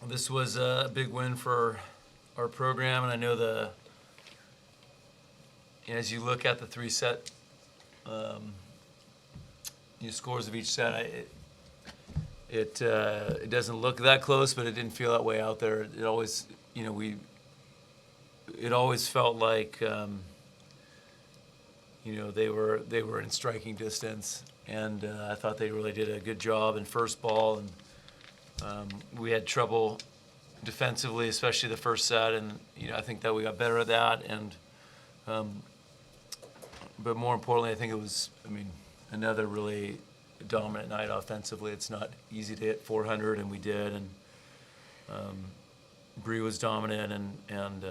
This was a big win for our program, and I know as you look at the three-set scores of each set, it doesn't look that close, but it didn't feel that way out there. It always, it always felt like, they were in striking distance, and I thought they really did a good job in first ball, and we had trouble defensively, especially the first set, and I think that we got better at that, and but more importantly, I think it was, another really dominant night offensively. It's not easy to hit 400, and we did, and BRE was dominant, and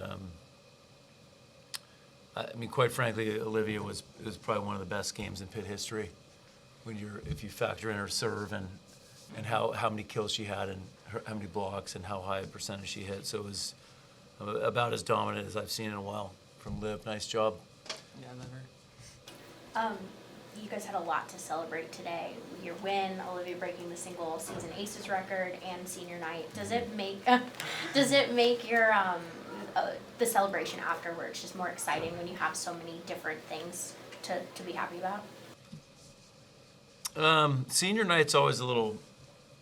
quite frankly, Olivia was probably one of the best games in Pitt history. If you factor in her serve and how many kills she had and how many blocks and how high a percentage she hit, so it was about as dominant as I've seen in a while from Liv. Nice job. Yeah, never. You guys had a lot to celebrate today. Your win, Olivia breaking the single season aces record, and senior night. Does it make your the celebration afterwards just more exciting when you have so many different things to be happy about? Senior night's always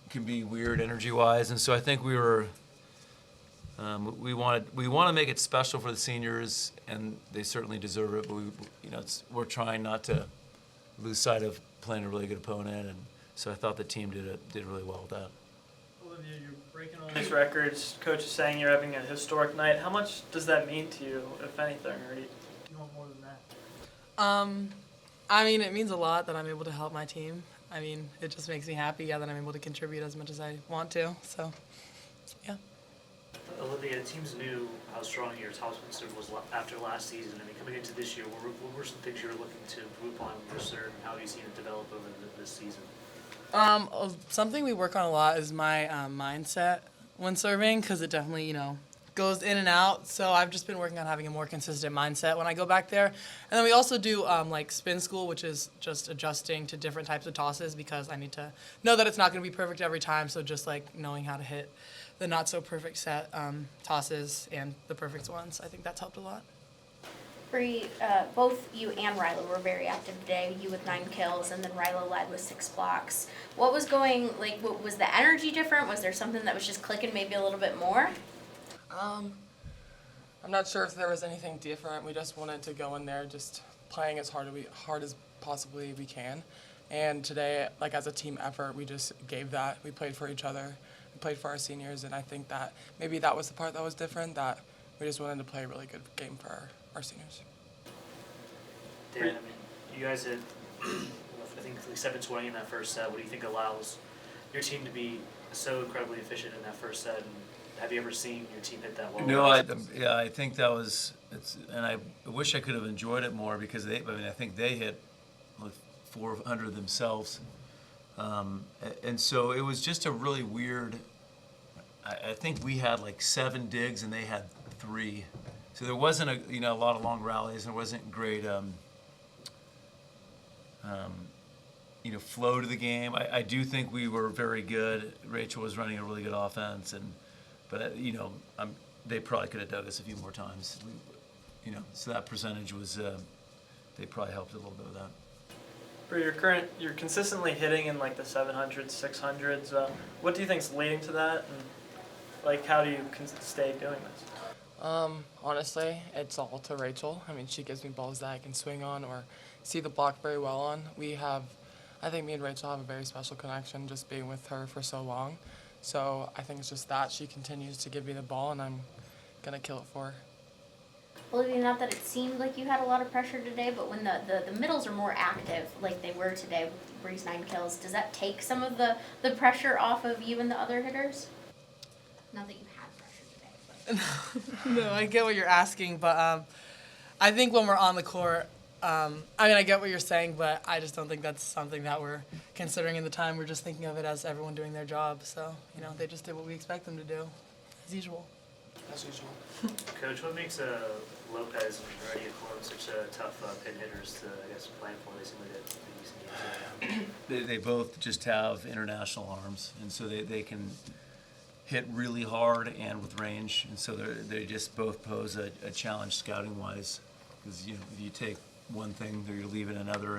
can be weird energy-wise, and so I think we want to make it special for the seniors, and they certainly deserve it. But we're trying not to lose sight of playing a really good opponent, and so I thought the team did really well with that. Olivia, you're breaking all these records. Coach is saying you're having a historic night. How much does that mean to you, if anything, or do you want more than that? It means a lot that I'm able to help my team. It just makes me happy, that I'm able to contribute as much as I want to. So, yeah. Olivia, the teams knew how strong your topspin serve was after last season. Coming into this year, what were some things you were looking to improve on your serve, and how have you seen it develop over this season? Something we work on a lot is my mindset when serving, because it definitely, goes in and out. So I've just been working on having a more consistent mindset when I go back there. And then we also do spin school, which is just adjusting to different types of tosses, because I need to know that it's not going to be perfect every time. So just knowing how to hit the not so perfect set tosses and the perfect ones, I think that's helped a lot. BRE, both you and Ryla were very active today. You with 9 kills, and then Ryla led with 6 blocks. What was was the energy different? Was there something that was just clicking maybe a little bit more? I'm not sure if there was anything different. We just wanted to go in there just playing as hard as possibly we can. And today, as a team effort, we just gave that. We played for each other. We played for our seniors, and I think that maybe that was the part that was different, that we just wanted to play a really good game for our seniors. Dan, you guys had, I think, 720 in that first set. What do you think allows your team to be so incredibly efficient in that first set? And have you ever seen your team hit that well? No, I think that was, and I wish I could have enjoyed it more, because I think they hit 400 themselves. And so it was just a really weird, I think we had 7 digs and they had 3. So there wasn't a lot of long rallies, and there wasn't great flow to the game. I do think we were very good. Rachel was running a really good offense, but they probably could have dug us a few more times. So that percentage was, they probably helped a little bit with that. For you're consistently hitting in the 700s, 600s. What do you think is leading to that, and how do you stay doing this? Honestly, it's all to Rachel. She gives me balls that I can swing on or see the block very well on. I think me and Rachel have a very special connection, just being with her for so long. So I think it's just that she continues to give me the ball, and I'm going to kill it for her. Olivia, not that it seemed like you had a lot of pressure today, but when the middles are more active like they were today with BRE's 9 kills, does that take some of the pressure off of you and the other hitters? Not that you had pressure today, but... No, I get what you're asking, but I think when we're on the court, I get what you're saying, but I just don't think that's something that we're considering in the time. We're just thinking of it as everyone doing their job. So, they just did what we expect them to do, as usual. As usual. Coach, what makes Lopez and Heredia Corum such tough pin hitters to, plan for? They seem like a decent game. They both just have international arms, and so they can hit really hard and with range, and so they just both pose a challenge scouting wise, because you know if you take one thing, you're leaving another,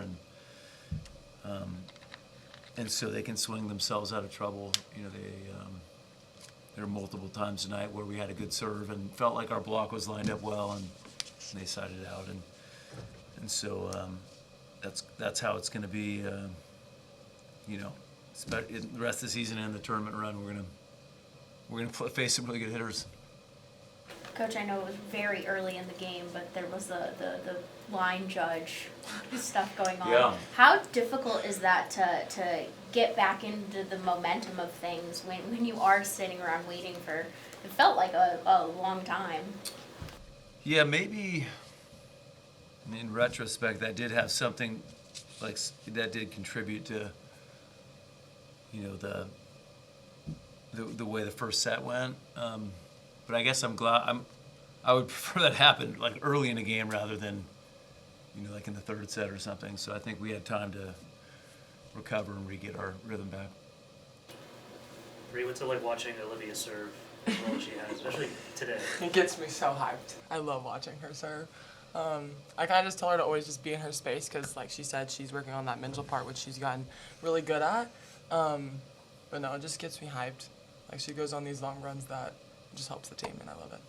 and so they can swing themselves out of trouble. You know, there were multiple times tonight where we had a good serve and felt like our block was lined up well, and they sided out, and so that's how it's going to be. You know, the rest of the season and the tournament run, we're gonna face some really good hitters. Coach, I know it was very early in the game, but there was the line judge stuff going on. Yeah. How difficult is that to get back into the momentum of things when you are sitting around waiting for, it felt like a long time. Yeah, maybe in retrospect that did have something, like that did contribute to, you know, the way the first set went. But I guess I'm glad. I would prefer that happen like early in the game rather than, you know, like in the third set or something. So I think we had time to recover and re-get our rhythm back. BRE, what's it like watching Olivia serve as well as she has, especially today? It gets me so hyped. I love watching her serve. I kind of just tell her to always just be in her space because, like she said, she's working on that mental part, which she's gotten really good at. But no, it just gets me hyped. Like, she goes on these long runs that just helps the team, and I love it.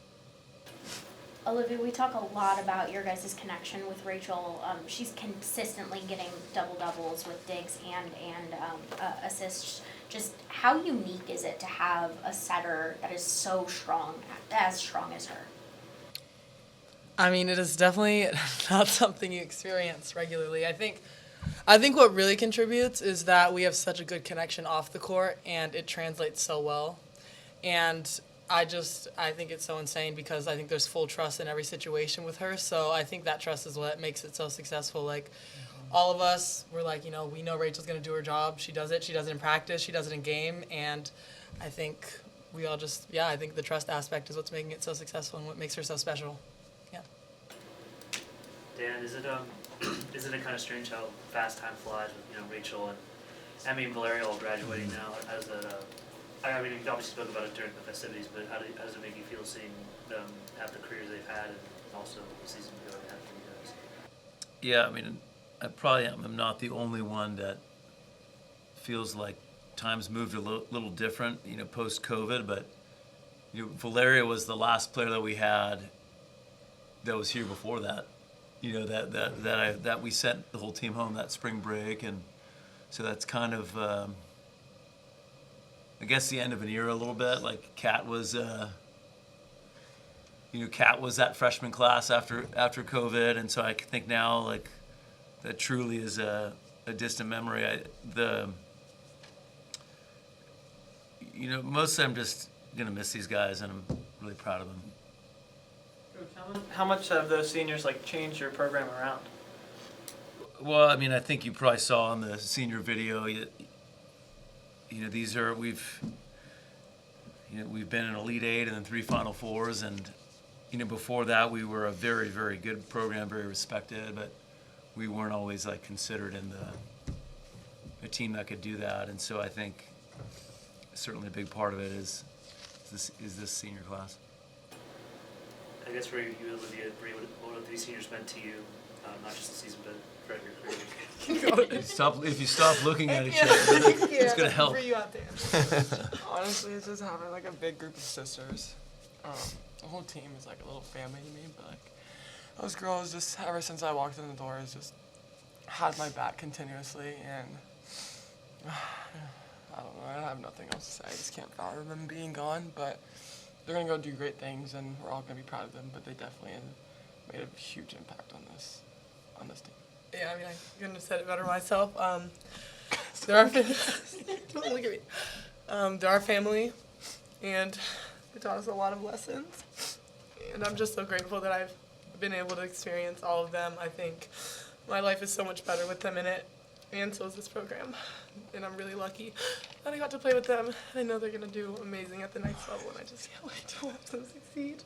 Olivia, we talk a lot about your guys' connection with Rachel. She's consistently getting double-doubles with digs and assists. Just how unique is it to have a setter that is so strong, as strong as her? I mean, it is definitely not something you experience regularly. I think what really contributes is that we have such a good connection off the court, and it translates so well. And I think it's so insane because I think there's full trust in every situation with her. So I think that trust is what makes it so successful. Like, all of us, we're like, you know, we know Rachel's going to do her job. She does it. She does it in practice. She does it in game. And I think we all just, I think the trust aspect is what's making it so successful and what makes her so special. Yeah. Dan, isn't it kind of strange how fast time flies with, you know, Rachel and Emmy and Valeria all graduating now? As I mean, you obviously spoke about it during the festivities, but how does it make you feel seeing them have the careers they've had and also the season we already had for you guys? Yeah, I mean, I probably am not the only one that feels like times moved a little different, you know, post-COVID, but you know, Valeria was the last player that we had that was here before that. You know, that we sent the whole team home that spring break, and so that's kind of I guess the end of an era a little bit. Like Kat was that freshman class after COVID, and so I think now like that truly is a distant memory. Most of them just gonna miss these guys, and I'm really proud of them. How much have those seniors like changed your program around? Well, I mean, I think you probably saw in the senior video. We've been in Elite Eight and then 3 Final Fours, and before that we were a very, very good program, very respected, but we weren't always like considered in a team that could do that. And so I think certainly a big part of it is this senior class. I guess for you, Olivia, BRE, what have these seniors meant to you, not just the season, but throughout your career? If you stop looking at each other, it's gonna help. Honestly, it's just having like a big group of sisters. The whole team is like a little family to me, but like those girls, just ever since I walked in the door, has just had my back continuously, and I don't know, I have nothing else to say. I just can't fathom them being gone, but they're gonna go do great things, and we're all gonna be proud of them. But they definitely have made a huge impact on this team. Yeah, I mean, I couldn't have said it better myself. They're our don't look at me. They're our family, and they taught us a lot of lessons. And I'm just so grateful that I've been able to experience all of them. I think my life is so much better with them in it, and so is this program. And I'm really lucky that I got to play with them. I know they're gonna do amazing at the next level, and I just can't wait to watch them succeed.